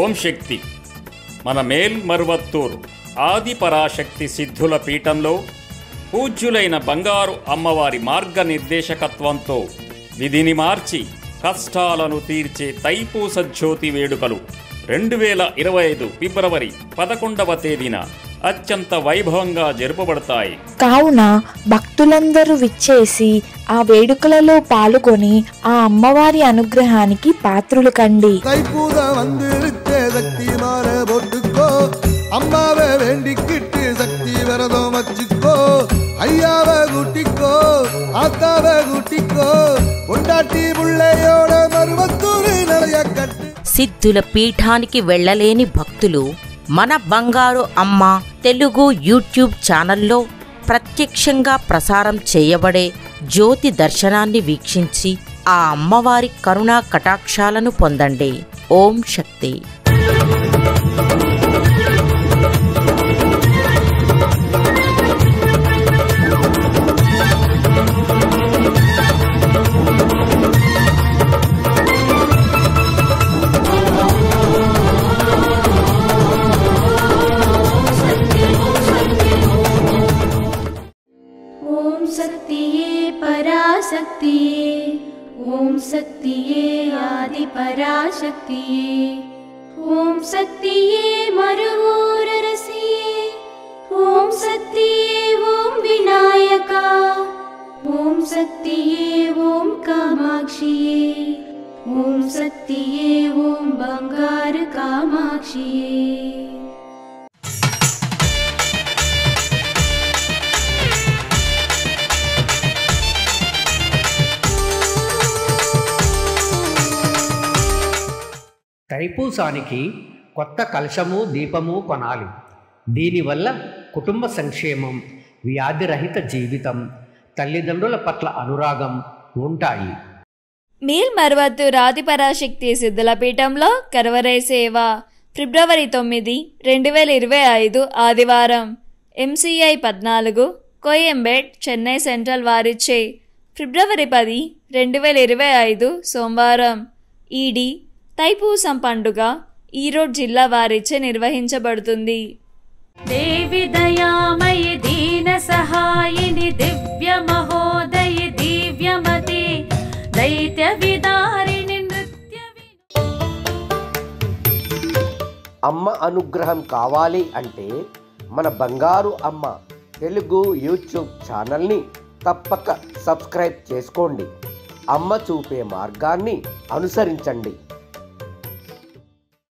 ఓం శక్తి. మన మేల్మరువత్తూరు ఆదిపరాశక్తి సిద్ధుల పీఠంలో పూజ్యులైన బంగారు అమ్మవారి మార్గనిర్దేశకత్వంతో విధిని మార్చి కష్టాలను తీర్చే తైపూస జ్యోతి వేడుకలు 2025 ఫిబ్రవరి 11వ తేదీన అత్యంత వైభవంగా జరుపబడతాయి. కావున భక్తులందరూ విచ్చేసి ఆ వేడుకలలో పాల్గొని ఆ అమ్మవారి అనుగ్రహానికి పాత్రులు కండి. அம்மாவை வேண்டிக்கிட்டு சக்தி விரதம் வச்சுக்கோ, ஐயாவை கூட்டிக்கோ, ஆத்தாவை கூட்டிக்கோ, பொண்டாட்டி புள்ளையோட மருவத்தூரு நிறைய கட்டு. సిద్ధుల పీఠానికి వెళ్ళలేని భక్తులు మన బంగారు అమ్మ తెలుగు యూట్యూబ్ ఛానల్లో ప్రత్యక్షంగా ప్రసారం చేయబడే జ్యోతి దర్శనాన్ని వీక్షించి ఆ అమ్మవారి కరుణా కటాక్షాలను పొందండి. ఓం శక్తి. पराशक्तिये ओम शक्तिये आदि पराशक्तिये ओम शक्तिये मरुवूररसिये ओम शक्तिये ओम विनायका ओम शक्तिये ओम कामाक्षिये ओम शक्तिये ओम बंगार कामाक्षिये. తైపూసానికి కొత్త కలశము దీపము కొనాలి. దీనివల్ల కుటుంబ సంక్షేమం, వ్యాధిరహిత జీవితం, తల్లిదండ్రుల పట్ల అనురాగం ఉంటాయి. మేల్మరువత్తూరు ఆదిపరాశక్తి సిద్ధుల పీఠంలో కరవరై సేవ ఫిబ్రవరి 9, 2025 ఆదివారం. MCI 14 కోయంబేడ్ చెన్నై సెంట్రల్ వారిచ్చే ఫిబ్రవరి 10, 2025 సోమవారం. ఈడి తైపూసం పండుగ ఈరోడ్ జిల్లా వారిచే నిర్వహించబడుతుంది. దేవి దయామయి దీన సహాయిని దివ్య మహోదయ దివ్యమతి దైత్య విదారిణి నృత్య. అమ్మ అనుగ్రహం కావాలి అంటే మన బంగారు అమ్మ తెలుగు యూట్యూబ్ ఛానల్ని తప్పక సబ్స్క్రైబ్ చేసుకోండి. అమ్మ చూపే మార్గాన్ని అనుసరించండి.